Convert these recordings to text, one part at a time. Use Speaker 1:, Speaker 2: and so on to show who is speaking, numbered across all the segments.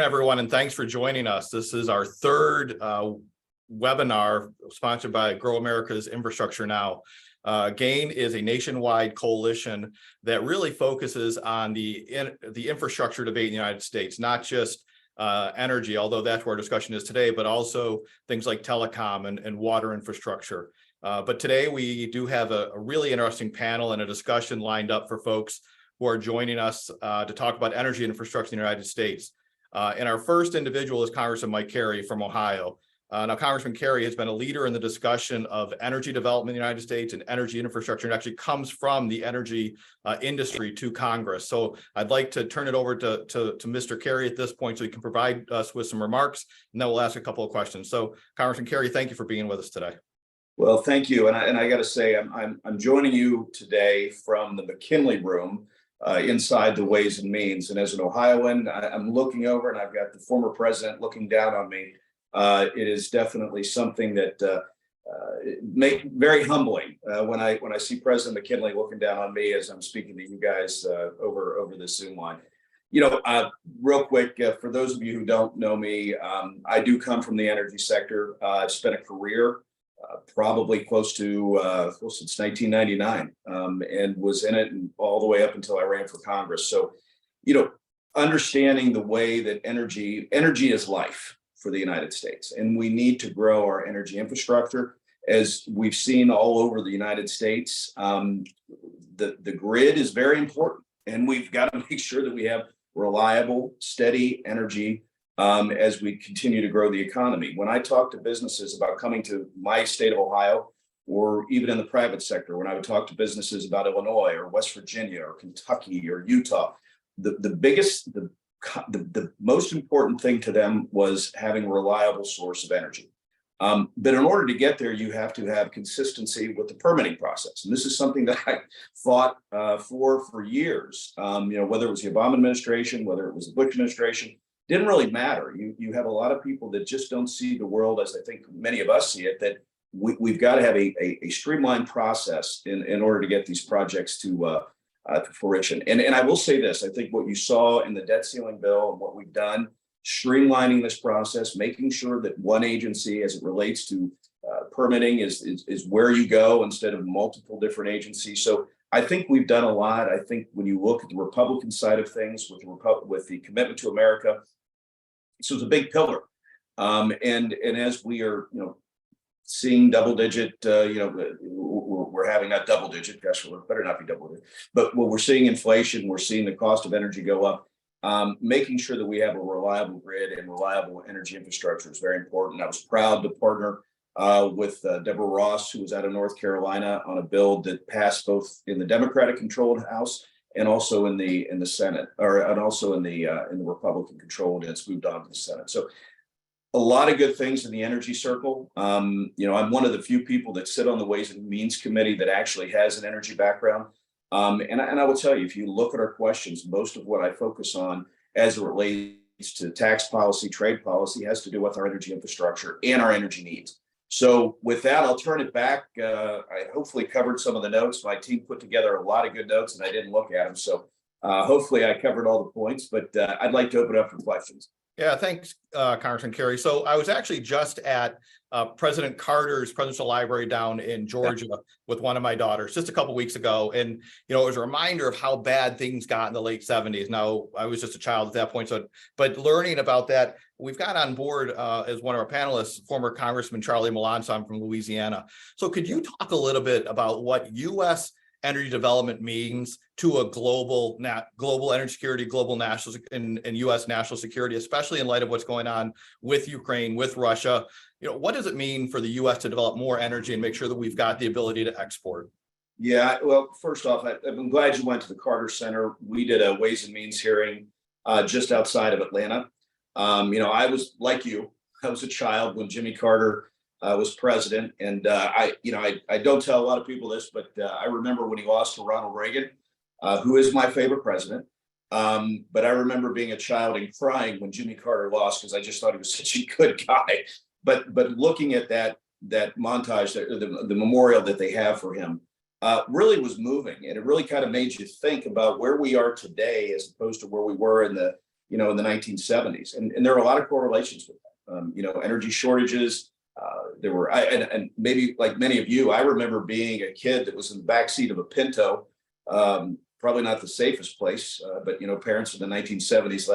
Speaker 1: Everyone, and thanks for joining us. This is our third webinar sponsored by Grow America's Infrastructure Now. GAIN is a nationwide coalition that really focuses on the infrastructure debate in the United States, not just energy, although that's where our discussion is today, but also things like telecom and water infrastructure. But today we do have a really interesting panel and a discussion lined up for folks who are joining us to talk about energy infrastructure in the United States. And our first individual is Congressman Mike Carey from Ohio. Now, Congressman Carey has been a leader in the discussion of energy development in the United States and energy infrastructure, and actually comes from the energy industry to Congress. So I'd like to turn it over to Mr. Carey at this point so he can provide us with some remarks, and then we'll ask a couple of questions. So Congressman Carey, thank you for being with us today.
Speaker 2: Well, thank you. And I got to say, I'm joining you today from the McKinley room inside the Ways and Means. And as an Ohioan, I'm looking over and I've got the former president looking down on me. It is definitely something that make very humbling when I see President McKinley looking down on me as I'm speaking to you guys over the Zoom line. You know, real quick, for those of you who don't know me, I do come from the energy sector. I've spent a career probably close since 1999, and was in it all the way up until I ran for Congress. So, you know, understanding the way that energy is life for the United States, and we need to grow our energy infrastructure. As we've seen all over the United States, the grid is very important, and we've got to make sure that we have reliable, steady energy as we continue to grow the economy. When I talk to businesses about coming to my state of Ohio, or even in the private sector, when I would talk to businesses about Illinois or West Virginia or Kentucky or Utah, the most important thing to them was having a reliable source of energy. But in order to get there, you have to have consistency with the permitting process. And this is something that I fought for years. You know, whether it was the Obama administration, whether it was the Bush administration, didn't really matter. You have a lot of people that just don't see the world as I think many of us see it, that we've got to have a streamlined process in order to get these projects to fruition. And I will say this, I think what you saw in the debt ceiling bill and what we've done, streamlining this process, making sure that one agency as it relates to permitting is where you go instead of multiple different agencies. So I think we've done a lot. I think when you look at the Republican side of things with the commitment to America, this was a big pillar. And as we are, you know, seeing double digit, you know, we're having not double digit, gosh, it better not be double digit, but when we're seeing inflation, we're seeing the cost of energy go up. Making sure that we have a reliable grid and reliable energy infrastructure is very important. I was proud to partner with Deborah Ross, who was out of North Carolina, on a bill that passed both in the Democratic-controlled House and also in the Senate, and also in the Republican-controlled, and it's moved on to the Senate. So a lot of good things in the energy circle. You know, I'm one of the few people that sit on the Ways and Means Committee that actually has an energy background. And I will tell you, if you look at our questions, most of what I focus on as it relates to tax policy, trade policy, has to do with our energy infrastructure and our energy needs. So with that, I'll turn it back. I hopefully covered some of the notes. My team put together a lot of good notes and I didn't look at them. So hopefully I covered all the points, but I'd like to open up for questions.
Speaker 1: Yeah, thanks, Congressman Carey. So I was actually just at President Carter's Presidential Library down in Georgia with one of my daughters just a couple of weeks ago. And, you know, it was a reminder of how bad things got in the late 70s. Now, I was just a child at that point. So, but learning about that, we've got on board as one of our panelists, former Congressman Charlie Melanson from Louisiana. So could you talk a little bit about what U.S. energy development means to a global energy security, global national and U.S. national security, especially in light of what's going on with Ukraine, with Russia? You know, what does it mean for the U.S. to develop more energy and make sure that we've got the ability to export?
Speaker 2: Yeah, well, first off, I'm glad you went to the Carter Center. We did a Ways and Means hearing just outside of Atlanta. You know, I was like you. I was a child when Jimmy Carter was president, and I don't tell a lot of people this, but I remember when he lost to Ronald Reagan, who is my favorite president. But I remember being a child and crying when Jimmy Carter lost because I just thought he was such a good guy. But looking at that montage, the memorial that they have for him, really was moving, and it really kind of made you think about where we are today as opposed to where we were in the in the 1970s. And there are a lot of correlations with that. Energy shortages. There were, and maybe like many of you, I remember being a kid that was in the backseat of a Pinto. Probably not the safest place, but parents in the 1970s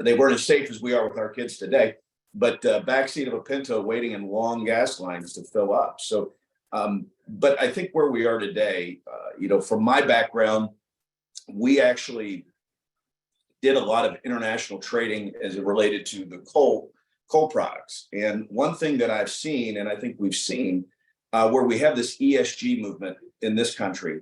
Speaker 2: they weren't as safe as we are with our kids today. But backseat of a Pinto, waiting in long gas lines to fill up. So, but I think where we are today, from my background, we actually did a lot of international trading as it related to the coal products. And one thing that I've seen, and I think we've seen, where we have this ESG movement in this country,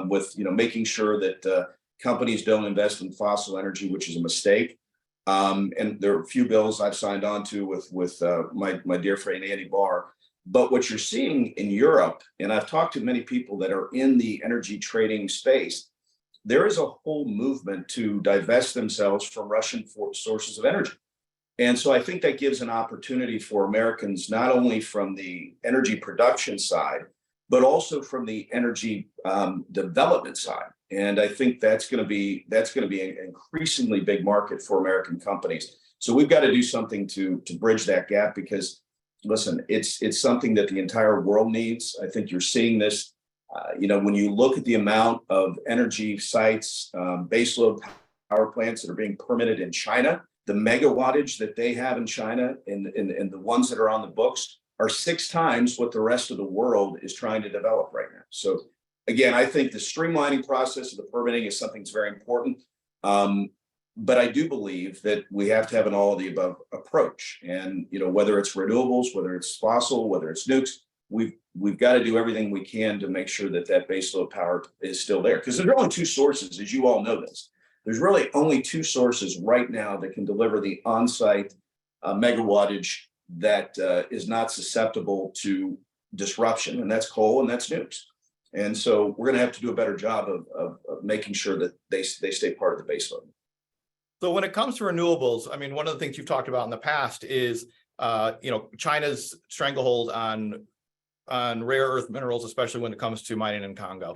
Speaker 2: with making sure that companies don't invest in fossil energy, which is a mistake. And there are a few bills I've signed on to with my dear friend Andy Barr. But what you're seeing in Europe, and I've talked to many people that are in the energy trading space, there is a whole movement to divest themselves from Russian sources of energy. And so I think that gives an opportunity for Americans, not only from the energy production side, but also from the energy development side. And I think that's going to be an increasingly big market for American companies. So we've got to do something to bridge that gap, because listen, it's something that the entire world needs. I think you're seeing this, when you look at the amount of energy sites, baseload power plants that are being permitted in China, the megawattage that they have in China and the ones that are on the books are 6 times what the rest of the world is trying to develop right now. So again, I think the streamlining process of the permitting is something that's very important. But I do believe that we have to have an all of the above approach. And, whether it's renewables, whether it's fossil, whether it's nukes, we've got to do everything we can to make sure that baseload power is still there. Because there's only 2 sources, as you all know this. There's really only 2 sources right now that can deliver the on-site megawattage that is not susceptible to disruption, and that's coal and that's nukes. And so we're going to have to do a better job of making sure that they stay part of the baseload.
Speaker 1: So when it comes to renewables, I mean, one of the things you've talked about in the past is, China's stranglehold on rare earth minerals, especially when it comes to mining in Congo.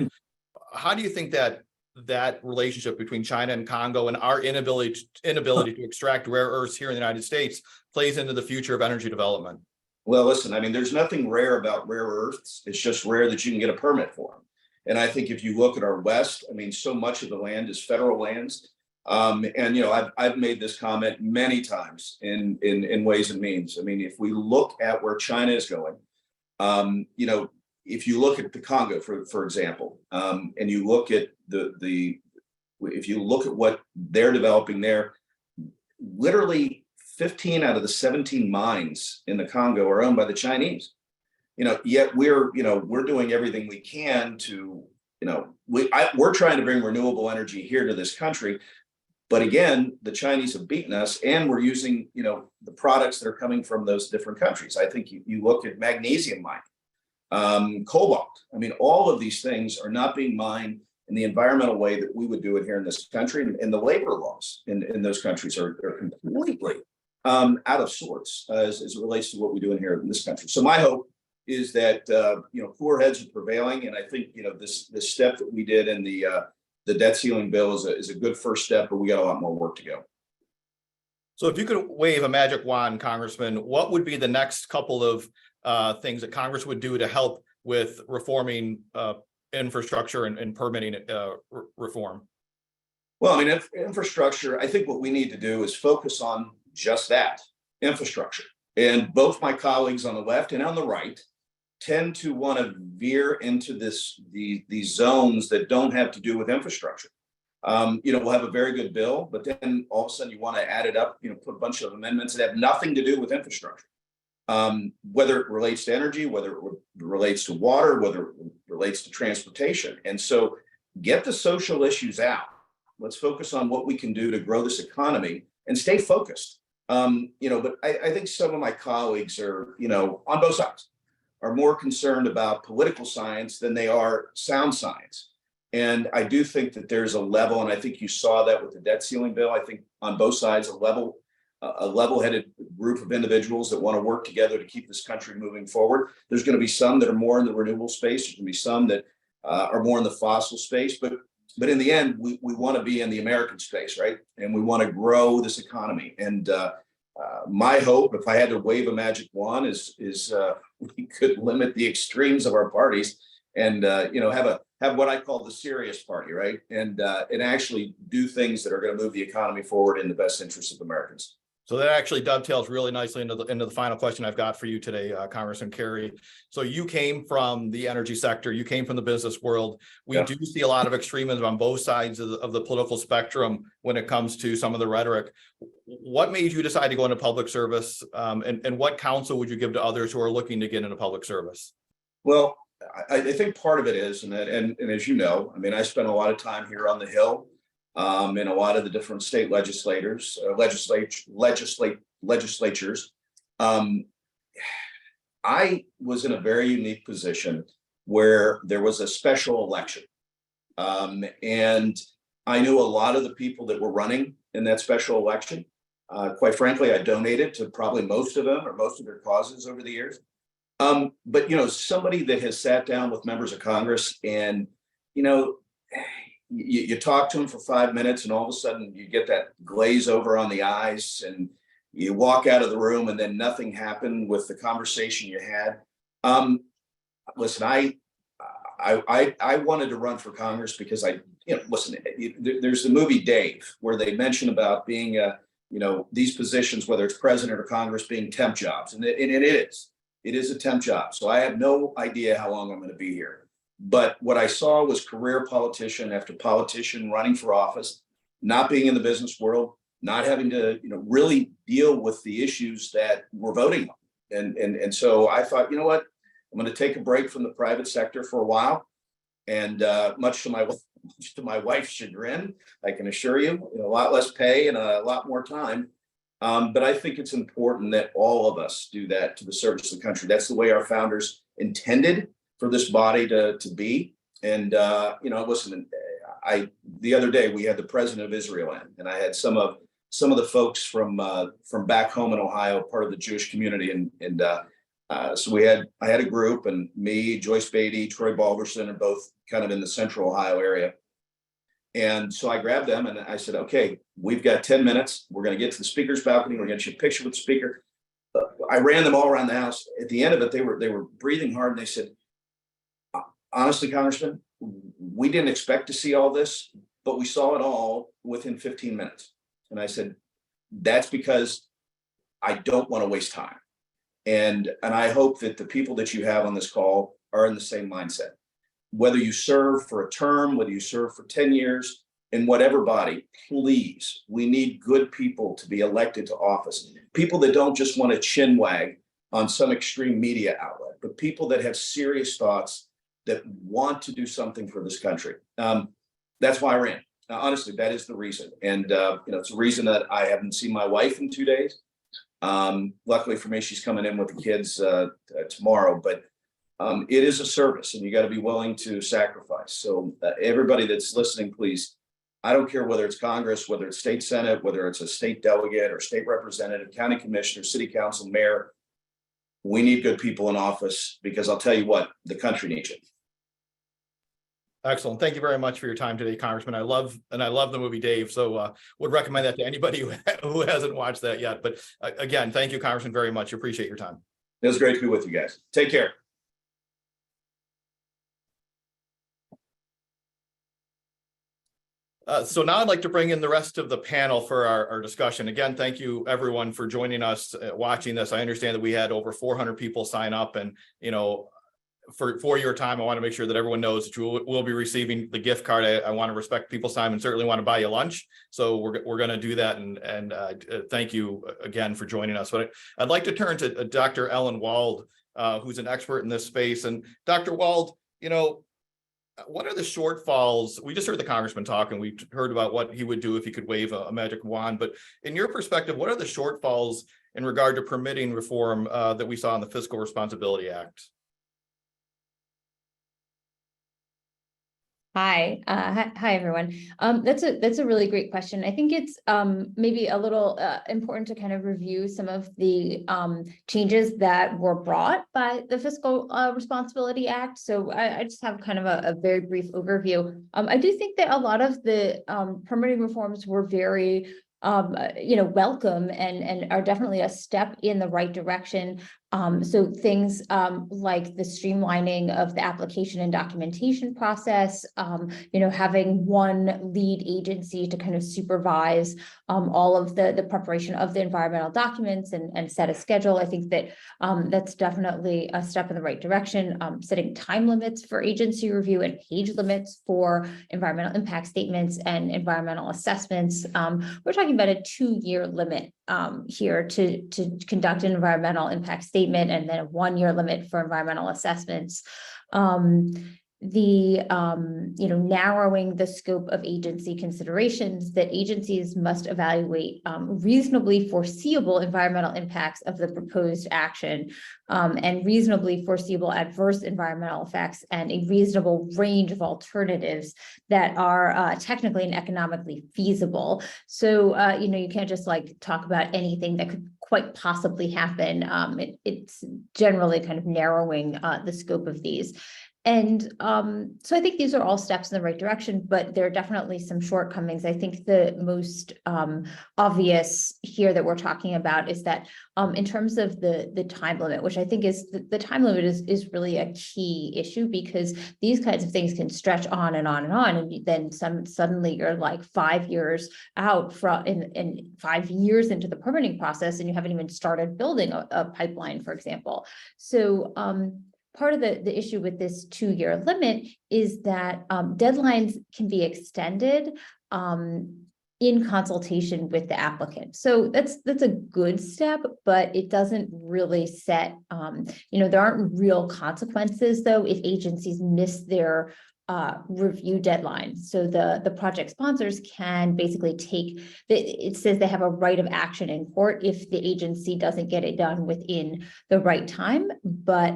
Speaker 1: How do you think that relationship between China and Congo and our inability to extract rare earths here in the United States plays into the future of energy development?
Speaker 2: Well, listen, I mean, there's nothing rare about rare earths. It's just rare that you can get a permit for them. And I think if you look at our West, I mean, so much of the land is federal lands. And I've made this comment many times in Ways and Means. I mean, if we look at where China is going, if you look at the Congo, for example, and you look at if you look at what they're developing there, literally 15 out of the 17 mines in the Congo are owned by the Chinese. Yet we're doing everything we can to, we're trying to bring renewable energy here to this country. But again, the Chinese have beaten us, and we're using, the products that are coming from those different countries. I think you look at magnesium mining, cobalt. I mean, all of these things are not being mined in the environmental way that we would do it here in this country. And the labor laws in those countries are completely out of sorts as it relates to what we do in here in this country. So my hope is that, cooler heads are prevailing. And I think, this step that we did in the debt ceiling bill is a good first step, but we got a lot more work to go.
Speaker 1: So if you could wave a magic wand, Congressman, what would be the next couple of things that Congress would do to help with reforming infrastructure and permitting reform?
Speaker 2: Well, I mean, infrastructure, I think what we need to do is focus on just that, infrastructure. And both my colleagues on the left and on the right tend to want to veer into these zones that don't have to do with infrastructure. We'll have a very good bill, but then all of a sudden you want to add it up, put a bunch of amendments that have nothing to do with infrastructure. Whether it relates to energy, whether it relates to water, whether it relates to transportation. And so get the social issues out. Let's focus on what we can do to grow this economy and stay focused. But I think some of my colleagues are, on both sides, are more concerned about political science than they are sound science. And I do think that there's a level, and I think you saw that with the debt ceiling bill. I think on both sides, a level-headed group of individuals that want to work together to keep this country moving forward. There's going to be some that are more in the renewable space. There's going to be some that are more in the fossil space. But But in the end, we want to be in the American space, right? And we want to grow this economy. And my hope, if I had to wave a magic wand, is we could limit the extremes of our parties and have what I call the serious party, right? And actually do things that are going to move the economy forward in the best interest of Americans.
Speaker 1: So that actually dovetails really nicely into the final question I've got for you today, Congressman Carey. So you came from the energy sector, you came from the business world. We do see a lot of extremism on both sides of the political spectrum when it comes to some of the rhetoric. What made you decide to go into public service, and what counsel would you give to others who are looking to get into public service?
Speaker 2: Well, I think part of it is, and as you know, I mean, I spent a lot of time here on the Hill. In a lot of the different state legislatures. I was in a very unique position where there was a special election. And I knew a lot of the people that were running in that special election. Quite frankly, I donated to probably most of them or most of their causes over the years. But, somebody that has sat down with members of Congress and, you talk to them for 5 minutes and all of a sudden you get that glaze over on the eyes and you walk out of the room and then nothing happened with the conversation you had. Listen, I wanted to run for Congress because there's the movie Dave where they mention about being, these positions, whether it's president or Congress, being temp jobs. And it is a temp job. So I have no idea how long I'm going to be here. But what I saw was career politician after politician running for office, not being in the business world, not having to, really deal with the issues that we're voting on. And so I thought, you know what, I'm going to take a break from the private sector for a while. And much to my wife's chagrin, I can assure you, a lot less pay and a lot more time. But I think it's important that all of us do that to the service of the country. That's the way our founders intended for this body to be. And, listen, the other day we had the president of Israel in, and I had some of the folks from back home in Ohio, part of the Jewish community. So I had a group, and me, Joyce Beatty, Troy Balverson are both kind of in the central Ohio area. And so I grabbed them and I said, okay, we've got 10 minutes. We're going to get to the speaker's balcony. We're going to get you a picture with the speaker. I ran them all around the house. At the end of it, they were breathing hard, and they said, honestly, Congressman, we didn't expect to see all this, but we saw it all within 15 minutes. And I said, that's because I don't want to waste time. And I hope that the people that you have on this call are in the same mindset. Whether you serve for a term, whether you serve for 10 years, in whatever body, please, we need good people to be elected to office. People that don't just want to chin wag on some extreme media outlet, but people that have serious thoughts, that want to do something for this country. That's why I ran. Now, honestly, that is the reason. And, it's a reason that I haven't seen my wife in 2 days. Luckily for me, she's coming in with the kids tomorrow, but it is a service and you got to be willing to sacrifice. So everybody that's listening, please, I don't care whether it's Congress, whether it's state Senate, whether it's a state delegate or state representative, county commissioner, city council, mayor, we need good people in office because I'll tell you what, the country needs it.
Speaker 1: Excellent. Thank you very much for your time today, Congressman. I love the movie Dave, so would recommend that to anybody who hasn't watched that yet. But again, thank you, Congressman, very much. Appreciate your time.
Speaker 2: It was great to be with you guys. Take care.
Speaker 1: So now I'd like to bring in the rest of the panel for our discussion. Again, thank you everyone for joining us, watching this. I understand that we had over 400 people sign up, and for your time, I want to make sure that everyone knows that you will be receiving the gift card. I want to respect people's time and certainly want to buy you lunch. So we're going to do that. And thank you again for joining us. But I'd like to turn to Dr. Ellen Wald, who's an expert in this space. And Dr. Wald, what are the shortfalls? We just heard the congressman talk, and we heard about what he would do if he could wave a magic wand. But in your perspective, what are the shortfalls in regard to permitting reform that we saw in the Fiscal Responsibility Act?
Speaker 3: Hi everyone. That's a really great question. I think it's maybe a little important to kind of review some of the changes that were brought by the Fiscal Responsibility Act. So I just have kind of a very brief overview. I do think that a lot of the permitting reforms were very welcome and are definitely a step in the right direction. So things like the streamlining of the application and documentation process, having one lead agency to kind of supervise all of the preparation of the environmental documents and set a schedule. I think that that's definitely a step in the right direction. Setting time limits for agency review and page limits for environmental impact statements and environmental assessments. We're talking about a 2-year limit here to conduct an environmental impact statement, and then a 1-year limit for environmental assessments. Narrowing the scope of agency considerations, that agencies must evaluate reasonably foreseeable environmental impacts of the proposed action, and reasonably foreseeable adverse environmental effects, and a reasonable range of alternatives that are technically and economically feasible. So, you can't just like talk about anything that could quite possibly happen. It's generally kind of narrowing the scope of these. And so I think these are all steps in the right direction, but there are definitely some shortcomings. I think the most obvious here that we're talking about is that in terms of the time limit, which I think is the time limit is really a key issue, because these kinds of things can stretch on and on and on. And then suddenly you're like 5 years out from in 5 years into the permitting process, and you haven't even started building a pipeline, for example. So part of the issue with this 2-year limit is that deadlines can be extended in consultation with the applicant. So that's a good step, but it doesn't really set, there aren't real consequences though if agencies miss their review deadline. So the project sponsors can basically it says they have a right of action in court if the agency doesn't get it done within the right time. But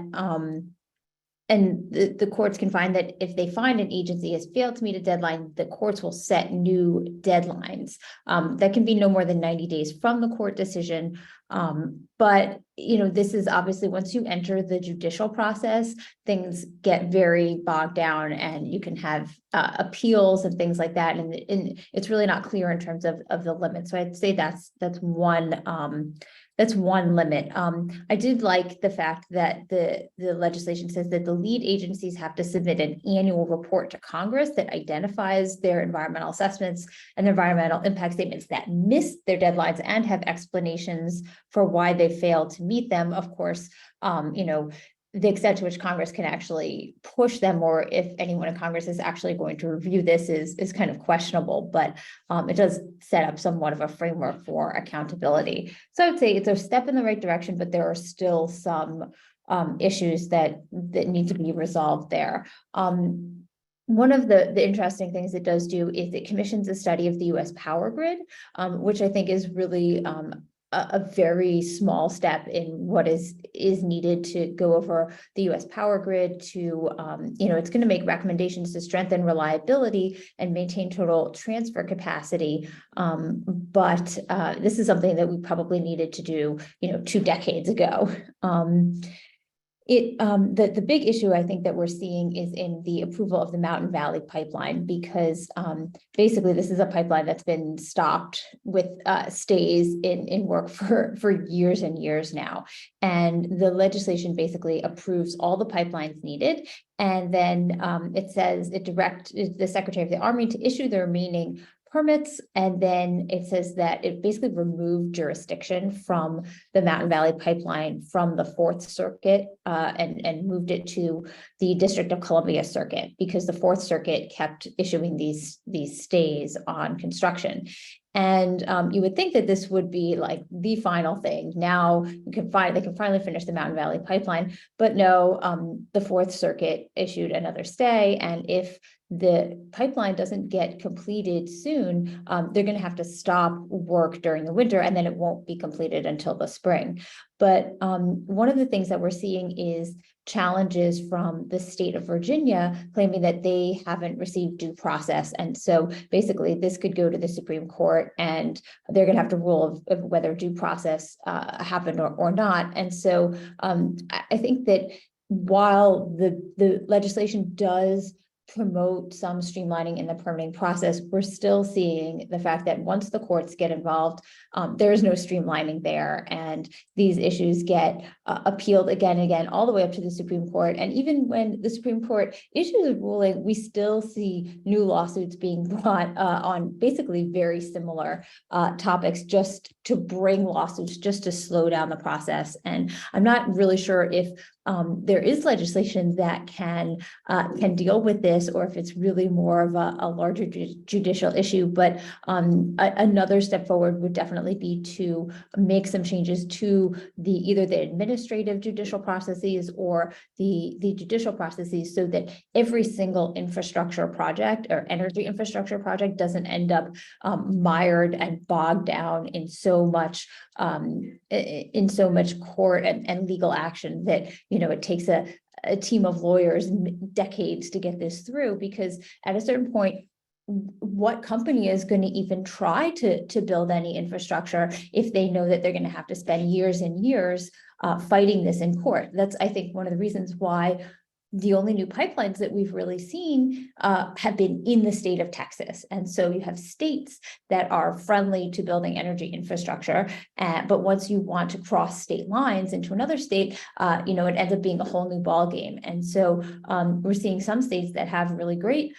Speaker 3: and the courts can find that if they find an agency has failed to meet a deadline, the courts will set new deadlines. That can be no more than 90 days from the court decision. But this is obviously, once you enter the judicial process, things get very bogged down, and you can have appeals and things like that. And it's really not clear in terms of the limit. So I'd say that's one. That's one limit. I did like the fact that the legislation says that the lead agencies have to submit an annual report to Congress that identifies their environmental assessments and environmental impact statements that miss their deadlines and have explanations for why they failed to meet them. Of course, the extent to which Congress can actually push them, or if anyone in Congress is actually going to review this, is kind of questionable, but it does set up somewhat of a framework for accountability. So I would say it's a step in the right direction, but there are still some issues that need to be resolved there. One of the interesting things it does do is it commissions a study of the U.S. power grid, which I think is really a very small step in what is needed to go over the U.S. power grid to, it's going to make recommendations to strengthen reliability and maintain total transfer capacity. But this is something that we probably needed to do, 2 decades ago. The big issue I think that we're seeing is in the approval of the Mountain Valley pipeline, because basically this is a pipeline that's been stopped with stays in work for years and years now. And the legislation basically approves all the pipelines needed. And then it says it directs the Secretary of the Army to issue the remaining permits, and then it says that it basically removed jurisdiction from the Mountain Valley Pipeline from the Fourth Circuit and moved it to the District of Columbia Circuit, because the Fourth Circuit kept issuing these stays on construction. And you would think that this would be like the final thing. Now they can finally finish the Mountain Valley Pipeline, but no, the Fourth Circuit issued another stay. And if the pipeline doesn't get completed soon, they're going to have to stop work during the winter, and then it won't be completed until the spring. But one of the things that we're seeing is challenges from the state of Virginia claiming that they haven't received due process. And so basically this could go to the Supreme Court and they're going to have to rule of whether due process happened or not. And so I think that while the legislation does promote some streamlining in the permitting process, we're still seeing the fact that once the courts get involved, there is no streamlining there. And these issues get appealed again and again, all the way up to the Supreme Court. And even when the Supreme Court issues a ruling, we still see new lawsuits being brought on basically very similar topics, just to bring lawsuits, just to slow down the process. And I'm not really sure if there is legislation that can deal with this, or if it's really more of a larger judicial issue. But another step forward would definitely be to make some changes to either the administrative judicial processes or the judicial processes, so that every single infrastructure project or energy infrastructure project doesn't end up mired and bogged down in so much court and legal action that it takes a team of lawyers decades to get this through. Because at a certain point, what company is going to even try to build any infrastructure if they know that they're going to have to spend years and years fighting this in court? That's, I think, one of the reasons why the only new pipelines that we've really seen have been in the state of Texas. And so you have states that are friendly to building energy infrastructure, but once you want to cross state lines into another state, it ends up being a whole new ball game. And so we're seeing some states that have really great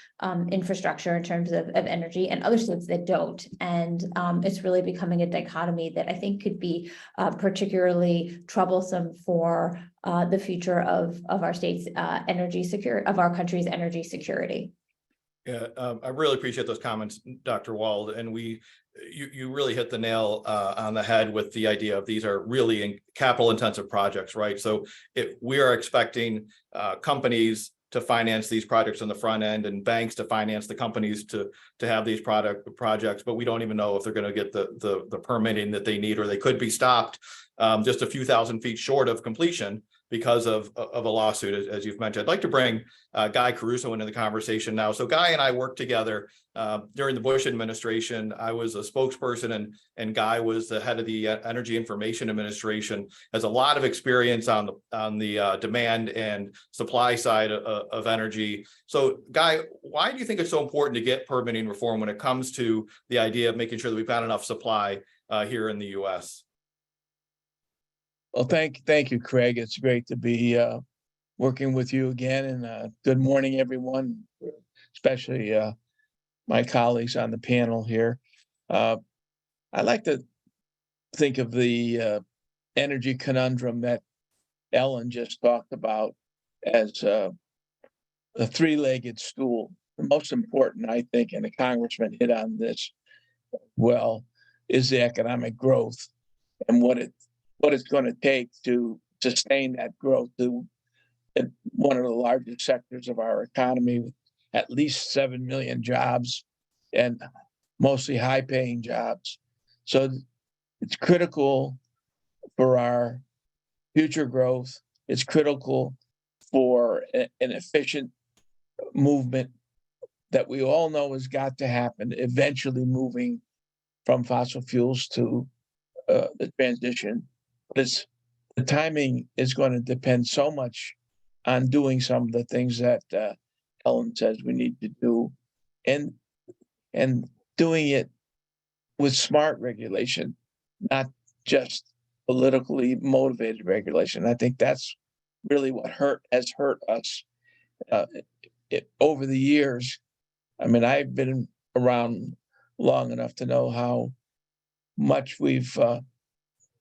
Speaker 3: infrastructure in terms of energy, and other states that don't. And it's really becoming a dichotomy that I think could be particularly troublesome for the future of our state's energy security, of our country's energy security.
Speaker 1: Yeah, I really appreciate those comments, Dr. Wald, and you really hit the nail on the head with the idea of these are really capital intensive projects, right? So we are expecting companies to finance these projects on the front end, and banks to finance the companies to have these projects, but we don't even know if they're going to get the permitting that they need, or they could be stopped just a few thousand feet short of completion because of a lawsuit, as you've mentioned. I'd like to bring Guy Caruso into the conversation now. So Guy and I worked together during the Bush administration. I was a spokesperson, and Guy was the head of the Energy Information Administration, has a lot of experience on the demand and supply side of energy. So Guy, why do you think it's so important to get permitting reform when it comes to the idea of making sure that we've got enough supply here in the U.S.?
Speaker 4: Well, thank you, Craig. It's great to be working with you again, and good morning, everyone, especially my colleagues on the panel here. I like to think of the energy conundrum that Ellen just talked about as a three-legged stool. The most important, I think, and the Congressman hit on this well, is the economic growth and what it's going to take to sustain that growth to one of the largest sectors of our economy, with at least 7 million jobs, and mostly high-paying jobs. So it's critical for our future growth. It's critical for an efficient movement that we all know has got to happen, eventually moving from fossil fuels to the transition. But the timing is going to depend so much on doing some of the things that Ellen says we need to do, and doing it with smart regulation, not just politically motivated regulation. I think that's really what has hurt us over the years. I mean, I've been around long enough to know how much we've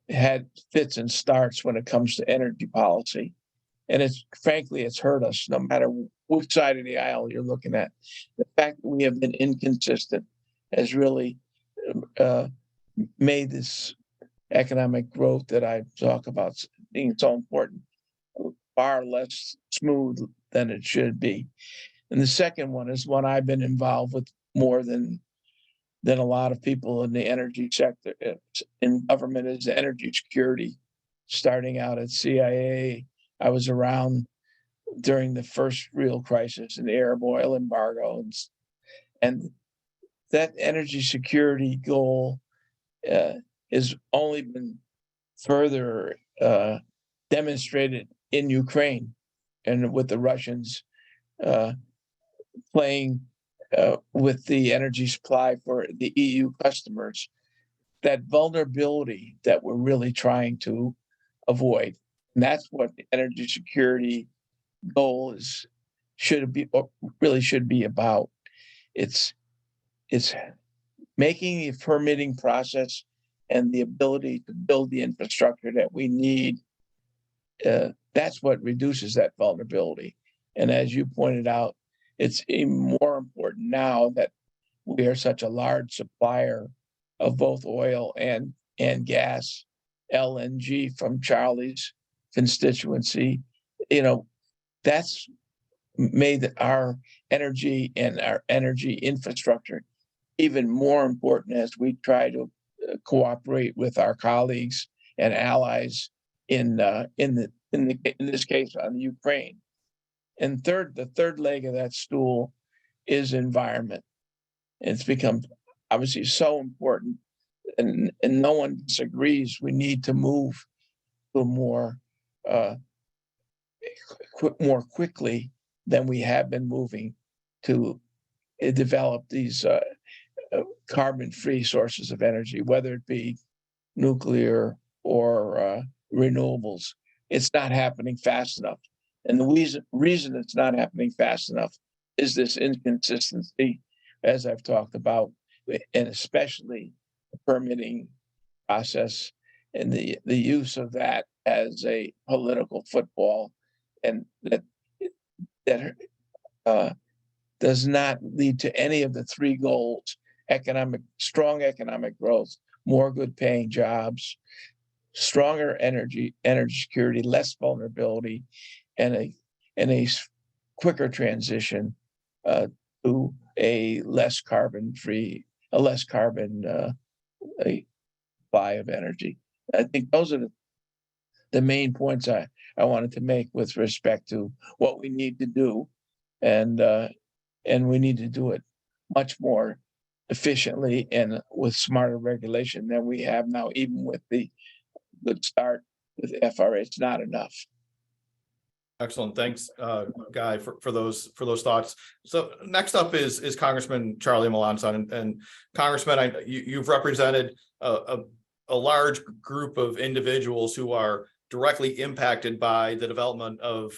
Speaker 4: had fits and starts when it comes to energy policy. And frankly, it's hurt us no matter which side of the aisle you're looking at. The fact that we have been inconsistent has really made this economic growth that I talk about being so important far less smooth than it should be. And the second one is one I've been involved with more than a lot of people in the energy sector in government, is energy security. Starting out at CIA, I was around during the first real crisis in the Arab oil embargo, and that energy security goal has only been further demonstrated in Ukraine, and with the Russians playing with the energy supply for the EU customers. That vulnerability that we're really trying to avoid. And that's what the energy security goal should be about. It's making the permitting process and the ability to build the infrastructure that we need. That's what reduces that vulnerability. And as you pointed out, it's even more important now that we are such a large supplier of both oil and gas, LNG from Charlie's constituency. That's made our energy and our energy infrastructure even more important as we try to cooperate with our colleagues and allies in this case on the Ukraine. And the third leg of that stool is environment. It's become obviously so important, and no one disagrees. We need to move to more quickly than we have been moving to develop these carbon-free sources of energy, whether it be nuclear or renewables. It's not happening fast enough. And the reason it's not happening fast enough is this inconsistency, as I've talked about, and especially the permitting process and the use of that as a political football, and that does not lead to any of the three goals: strong economic growth, more good paying jobs, stronger energy security, less vulnerability, and a quicker transition to a less carbon supply of energy. I think those are the main points I wanted to make with respect to what we need to do, and we need to do it much more efficiently and with smarter regulation than we have now. Even with the good start with FRA, it's not enough.
Speaker 1: Excellent. Thanks, Guy, for those thoughts. So next up is Congressman Charlie Melanson, and Congressman, you've represented a large group of individuals who are directly impacted by the development of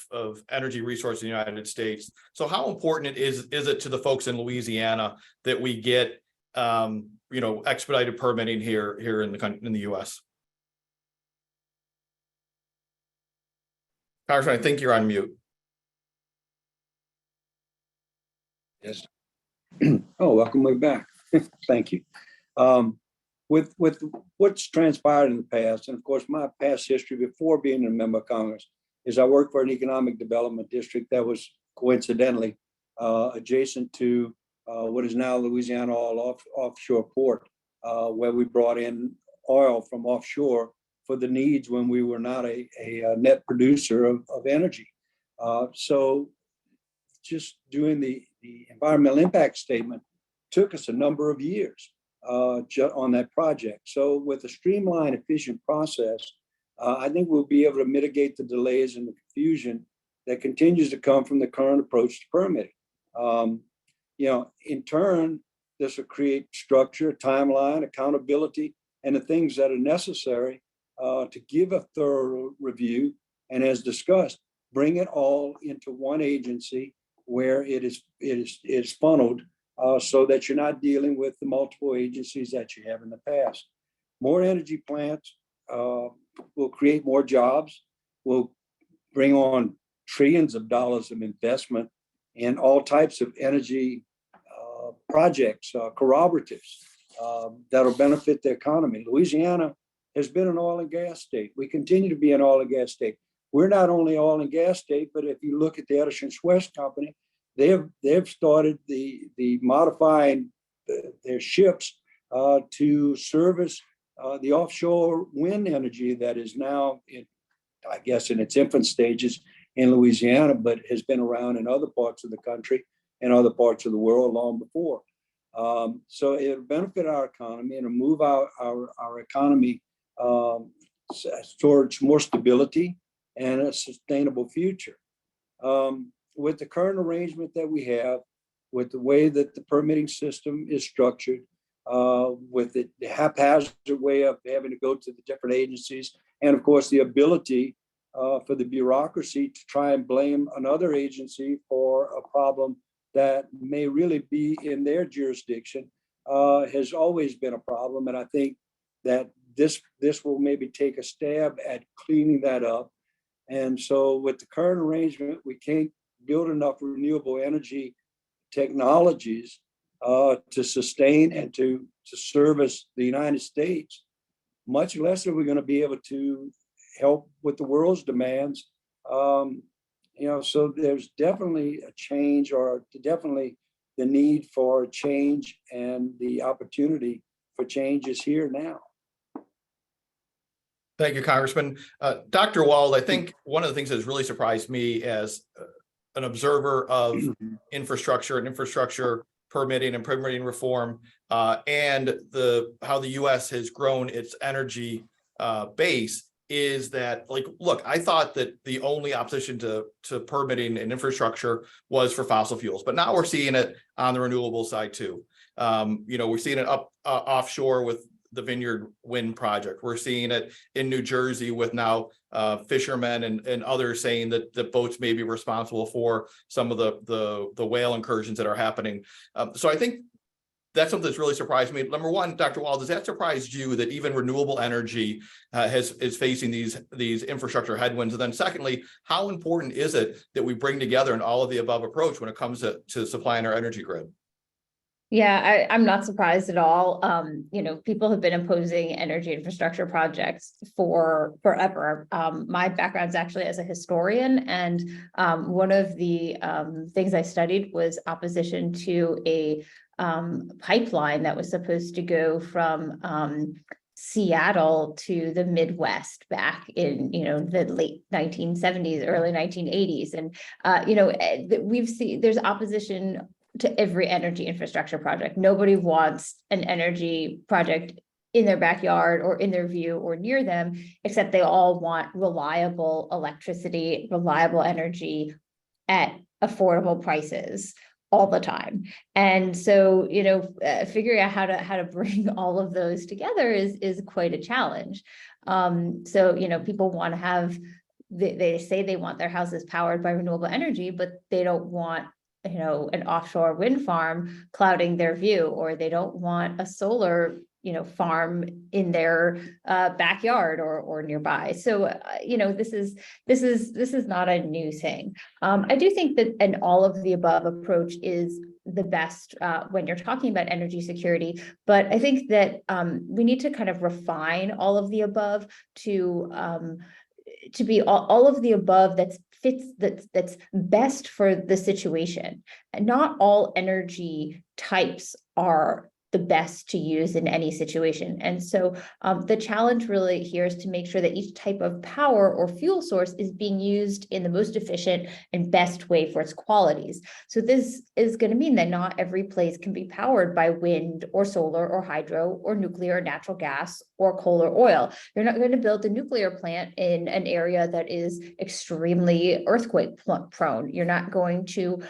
Speaker 1: energy resources in the United States. So how important is it to the folks in Louisiana that we get expedited permitting here in the U.S.? Congressman, I think you're on mute.
Speaker 5: Yes. Oh, welcome back. Thank you. With what's transpired in the past, and of course, my past history before being a member of Congress is I worked for an economic development district that was coincidentally adjacent to what is now Louisiana offshore port, where we brought in oil from offshore for the needs when we were not a net producer of energy. So just doing the environmental impact statement took us a number of years on that project. So with a streamlined, efficient process, I think we'll be able to mitigate the delays and the confusion that continues to come from the current approach to permitting. In turn, this will create structure, timeline, accountability, and the things that are necessary to give a thorough review, and as discussed, bring it all into one agency where it is funneled, so that you're not dealing with the multiple agencies that you have in the past. More energy plants will create more jobs, will bring on trillions of dollars of investment in all types of energy projects, cooperatives that'll benefit the economy. Louisiana has been an oil and gas state. We continue to be an oil and gas state. We're not only oil and gas state, but if you look at the Edison West Company, they've started the modifying their ships to service the offshore wind energy that is now I guess in its infant stages in Louisiana, but has been around in other parts of the country and other parts of the world long before. So it'll benefit our economy and move our economy towards more stability and a sustainable future. With the current arrangement that we have, with the way that the permitting system is structured, with the haphazard way of having to go to the different agencies, and of course the ability for the bureaucracy to try and blame another agency for a problem that may really be in their jurisdiction, has always been a problem. And I think that this will maybe take a stab at cleaning that up. And so with the current arrangement, we can't build enough renewable energy technologies to sustain and to service the United States, much less are we going to be able to help with the world's demands. So there's definitely a change, or definitely the need for change, and the opportunity for change is here now.
Speaker 1: Thank you, Congressman. Dr. Wald, I think one of the things that has really surprised me as an observer of infrastructure and infrastructure permitting and permitting reform, and how the U.S. has grown its energy base, is that, like, look, I thought that the only opposition to permitting and infrastructure was for fossil fuels, but now we're seeing it on the renewable side too. We're seeing it up offshore with the Vineyard Wind project. We're seeing it in New Jersey with now fishermen and others saying that the boats may be responsible for some of the whale incursions that are happening. So I think that's something that's really surprised me. Number one, Dr. Wald, does that surprise you that even renewable energy is facing these infrastructure headwinds? And then secondly, how important is it that we bring together an all of the above approach when it comes to supplying our energy grid?
Speaker 3: Yeah, I'm not surprised at all. People have been opposing energy infrastructure projects for forever. My background's actually as a historian, and one of the things I studied was opposition to a pipeline that was supposed to go from Seattle to the Midwest back in the late 1970s, early 1980s, and we've seen there's opposition to every energy infrastructure project. Nobody wants an energy project in their backyard or in their view or near them, except they all want reliable electricity, reliable energy at affordable prices all the time. And so, figuring out how to bring all of those together is quite a challenge. People want to have, they say they want their houses powered by renewable energy, but they don't want an offshore wind farm clouding their view, or they don't want a solar farm in their backyard or nearby. So this is not a new thing. I do think that an all of the above approach is the best when you're talking about energy security, but I think that we need to kind of refine all of the above to be all of the above that's best for the situation. And not all energy types are the best to use in any situation. And so the challenge really here is to make sure that each type of power or fuel source is being used in the most efficient and best way for its qualities. So this is going to mean that not every place can be powered by wind or solar or hydro or nuclear or natural gas or coal or oil. You're not going to build a nuclear plant in an area that is extremely earthquake prone. You're not going to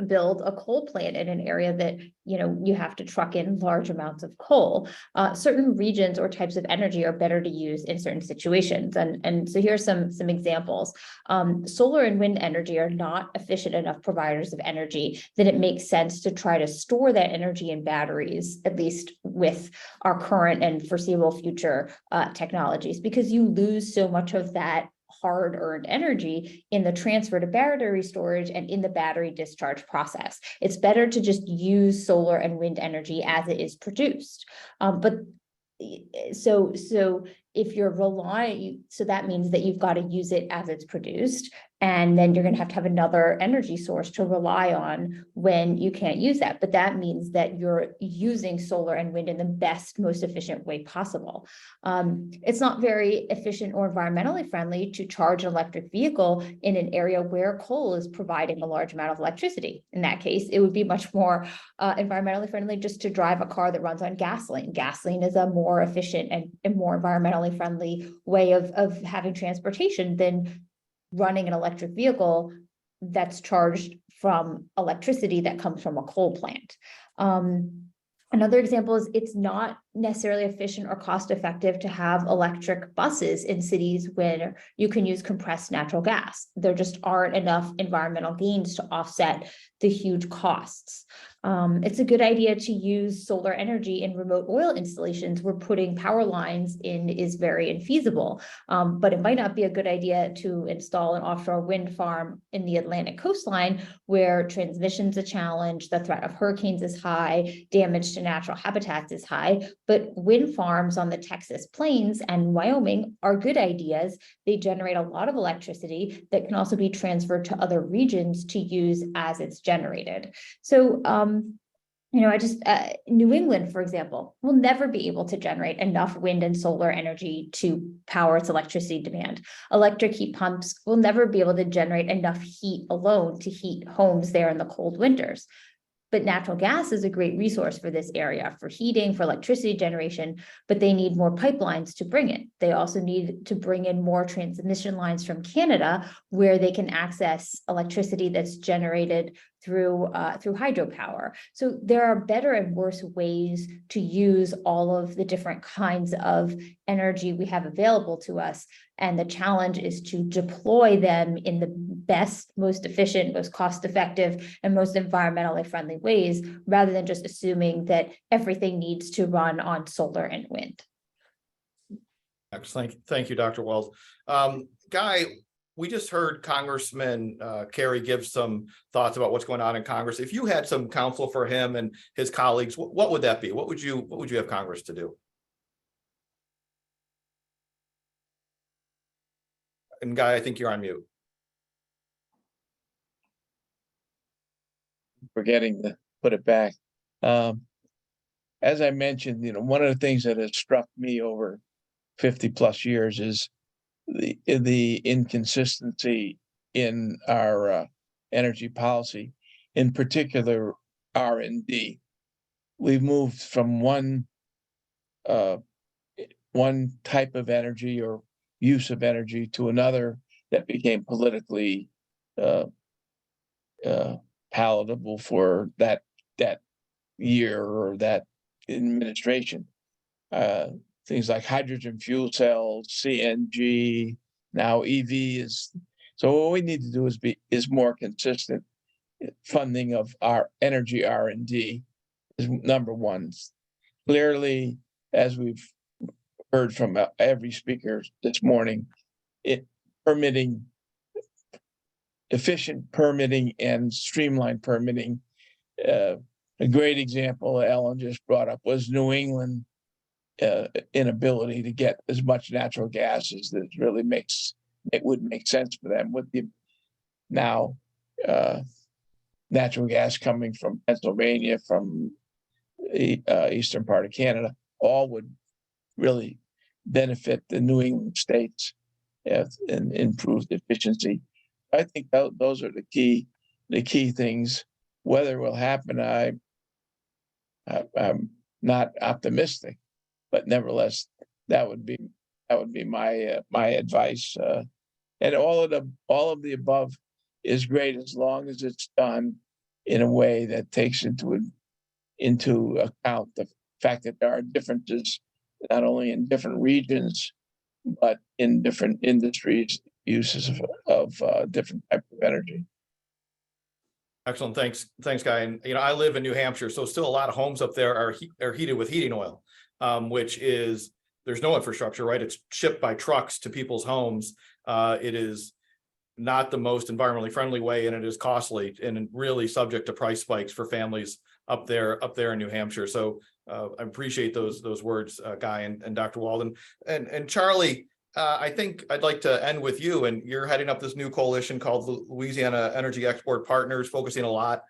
Speaker 3: build a coal plant in an area that, you have to truck in large amounts of coal. Certain regions or types of energy are better to use in certain situations. And so here's some examples. Solar and wind energy are not efficient enough providers of energy that it makes sense to try to store that energy in batteries, at least with our current and foreseeable future technologies, because you lose so much of that hard-earned energy in the transfer to battery storage and in the battery discharge process. It's better to just use solar and wind energy as it is produced. So if you're relying, so that means that you've got to use it as it's produced. And then you're going to have another energy source to rely on when you can't use that. But that means that you're using solar and wind in the best, most efficient way possible. It's not very efficient or environmentally friendly to charge an electric vehicle in an area where coal is providing a large amount of electricity. In that case, it would be much more environmentally friendly just to drive a car that runs on gasoline. Gasoline is a more efficient and more environmentally friendly way of having transportation than running an electric vehicle that's charged from electricity that comes from a coal plant. Another example is it's not necessarily efficient or cost effective to have electric buses in cities where you can use compressed natural gas. There just aren't enough environmental gains to offset the huge costs. It's a good idea to use solar energy in remote oil installations where putting power lines in is very infeasible. But it might not be a good idea to install an offshore wind farm in the Atlantic coastline where transmission's a challenge, the threat of hurricanes is high, damage to natural habitats is high. But wind farms on the Texas plains and Wyoming are good ideas. They generate a lot of electricity that can also be transferred to other regions to use as it's generated. So, New England, for example, will never be able to generate enough wind and solar energy to power its electricity demand. Electric heat pumps will never be able to generate enough heat alone to heat homes there in the cold winters. But natural gas is a great resource for this area, for heating, for electricity generation, but they need more pipelines to bring it. They also need to bring in more transmission lines from Canada where they can access electricity that's generated through hydropower. So there are better and worse ways to use all of the different kinds of energy we have available to us. And the challenge is to deploy them in the best, most efficient, most cost-effective, and most environmentally friendly ways, rather than just assuming that everything needs to run on solar and wind.
Speaker 1: Excellent. Thank you, Dr. Wells. Guy, we just heard Congressman Carey give some thoughts about what's going on in Congress. If you had some counsel for him and his colleagues, what would that be? What would you have Congress to do? And Guy, I think you're on mute.
Speaker 4: Forgetting to put it back. As I mentioned, one of the things that has struck me over 50 plus years is the inconsistency in our energy policy, in particular R&D. We've moved from one type of energy or use of energy to another that became politically palatable for that year or that administration. Things like hydrogen fuel cells, CNG, now EV is. So what we need to do is more consistent funding of our energy R&D is number one. Clearly, as we've heard from every speaker this morning, efficient permitting and streamlined permitting. A great example Ellen just brought up was New England inability to get as much natural gas as that really would make sense for them with the now natural gas coming from Pennsylvania, from the eastern part of Canada, all would really benefit the New England states and improve efficiency. I think those are the key things. Whether it will happen, I'm not optimistic, but nevertheless, that would be my advice. And all of the above is great as long as it's done in a way that takes into account the fact that there are differences not only in different regions, but in different industries, uses of different types of energy.
Speaker 1: Excellent. Thanks, Guy. And I live in New Hampshire, so still a lot of homes up there are heated with heating oil, which is, there's no infrastructure, right? It's shipped by trucks to people's homes. It is not the most environmentally friendly way, and it is costly and really subject to price spikes for families up there in New Hampshire. So I appreciate those words, Guy and Dr. Walden. And Charlie, I think I'd like to end with you, and you're heading up this new coalition called the Louisiana Energy Export Partners, focusing a lot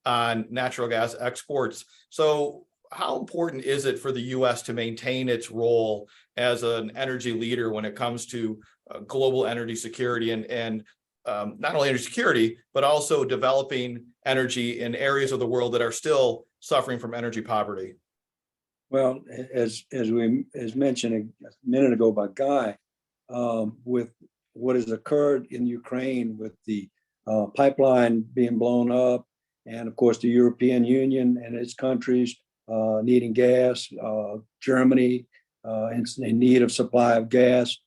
Speaker 1: on natural gas exports. So how important is it for the U.S. to maintain its role as an energy leader when it comes to global energy security and not only energy security, but also developing energy in areas of the world that are still suffering from energy poverty?
Speaker 5: Well, as mentioned a minute ago by Guy, with what has occurred in Ukraine with the pipeline being blown up, and of course the European Union and its countries needing gas, Germany in need of supply of gas,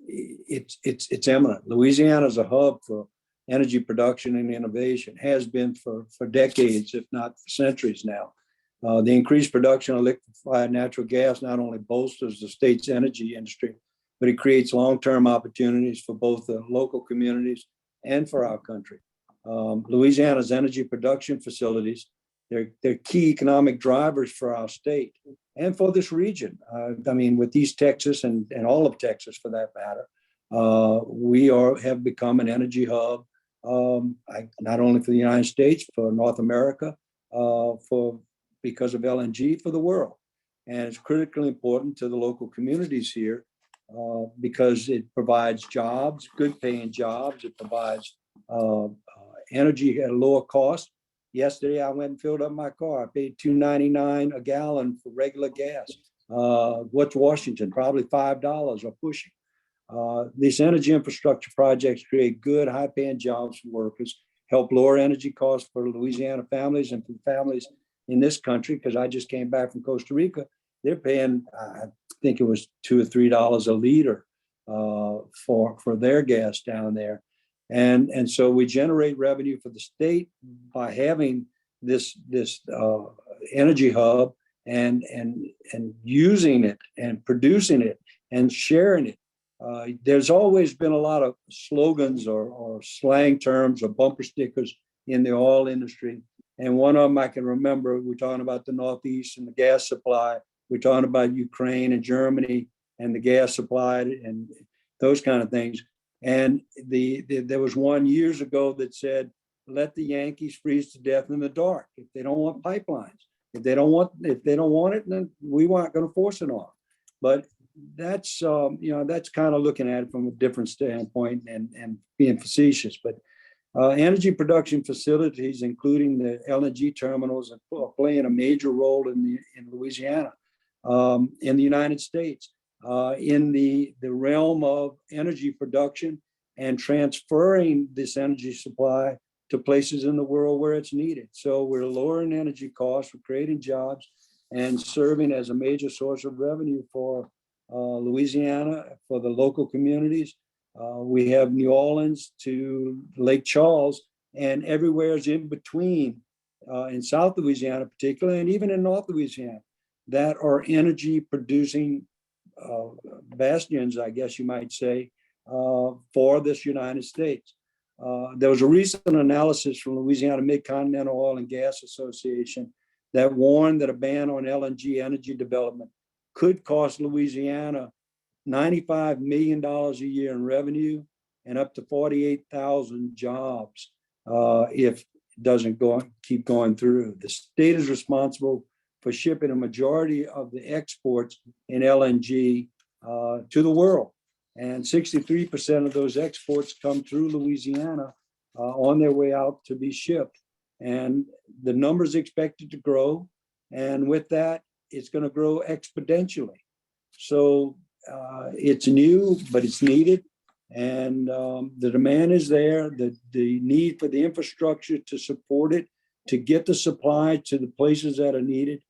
Speaker 5: it's imminent. Louisiana is a hub for energy production and innovation, has been for decades, if not for centuries now. The increased production of liquefied natural gas not only bolsters the state's energy industry, but it creates long-term opportunities for both the local communities and for our country. Louisiana's energy production facilities, they're key economic drivers for our state and for this region. I mean, with East Texas and all of Texas for that matter, we have become an energy hub, not only for the United States, for North America, because of LNG, for the world. And it's critically important to the local communities here because it provides jobs, good paying jobs. It provides energy at a lower cost. Yesterday, I went and filled up my car. I paid $2.99 a gallon for regular gas. What's Washington? Probably $5 or pushing. These energy infrastructure projects create good, high-paying jobs for workers, help lower energy costs for Louisiana families and for families in this country, because I just came back from Costa Rica. They're paying, I think it was $2 or $3 a liter for their gas down there. And so we generate revenue for the state by having this energy hub and using it and producing it and sharing it. There's always been a lot of slogans or slang terms or bumper stickers in the oil industry. And one of them I can remember, we're talking about the Northeast and the gas supply. We're talking about Ukraine and Germany and the gas supply and those kind of things. And there was one years ago that said, let the Yankees freeze to death in the dark if they don't want pipelines. If they don't want it, then we weren't going to force it on. But that's that's kind of looking at it from a different standpoint and being facetious. But energy production facilities, including the LNG terminals, are playing a major role in Louisiana, in the United States, in the realm of energy production and transferring this energy supply to places in the world where it's needed. So we're lowering energy costs, we're creating jobs, and serving as a major source of revenue for Louisiana, for the local communities. We have New Orleans to Lake Charles, and everywhere is in between, in South Louisiana particularly, and even in North Louisiana, that are energy producing bastions, I guess you might say, for this United States. There was a recent analysis from Louisiana Mid-Continental Oil and Gas Association that warned that a ban on LNG energy development could cost Louisiana $95 million a year in revenue and up to 48,000 jobs if it doesn't keep going through. The state is responsible for shipping a majority of the exports in LNG to the world. And 63% of those exports come through Louisiana on their way out to be shipped. And the numbers expected to grow. And with that, it's going to grow exponentially. So it's new, but it's needed. And the demand is there, the need for the infrastructure to support it, to get the supply to the places that are needed.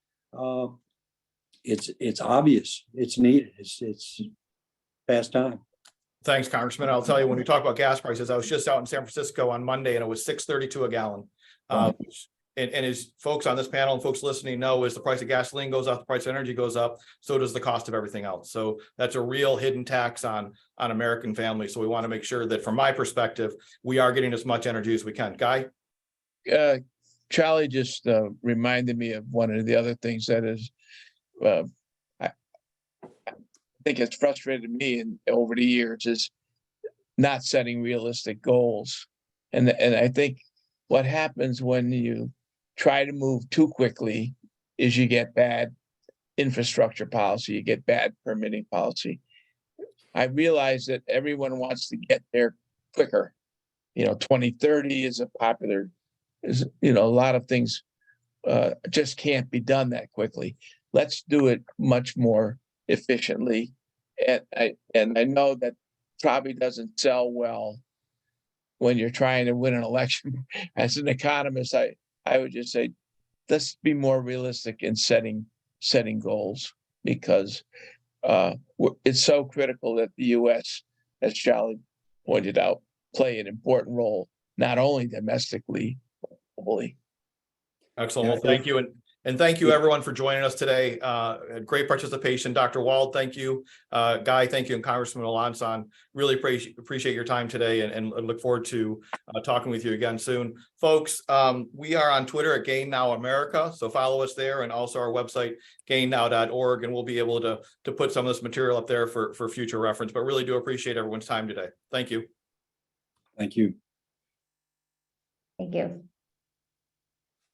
Speaker 5: It's obvious, it's needed, it's past time.
Speaker 1: Thanks, Congressman. I'll tell you, when we talk about gas prices, I was just out in San Francisco on Monday and it was $6.32 a gallon. And as folks on this panel and folks listening know, as the price of gasoline goes up, the price of energy goes up, so does the cost of everything else. So that's a real hidden tax on American families. So we want to make sure that, from my perspective, we are getting as much energy as we can. Guy?
Speaker 4: Charlie just reminded me of one of the other things that is, I think it's frustrated me over the years is not setting realistic goals. And I think what happens when you try to move too quickly is you get bad infrastructure policy, you get bad permitting policy. I realize that everyone wants to get there quicker. 2030 is a popular, a lot of things just can't be done that quickly. Let's do it much more efficiently. And I know that probably doesn't sell well when you're trying to win an election. As an economist, I would just say, let's be more realistic in setting goals, because it's so critical that the U.S., as Charlie pointed out, play an important role, not only domestically, but globally.
Speaker 1: Excellent. Well, thank you. And thank you everyone for joining us today. Great participation. Dr. Wald, thank you. Guy, thank you. And Congressman Alanson, really appreciate your time today and look forward to talking with you again soon. Folks, we are on Twitter at Gain Now America. So follow us there, and also our website, gainnow.org, and we'll be able to put some of this material up there for future reference, but really do appreciate everyone's time today. Thank you.
Speaker 5: Thank you.
Speaker 3: Thank you.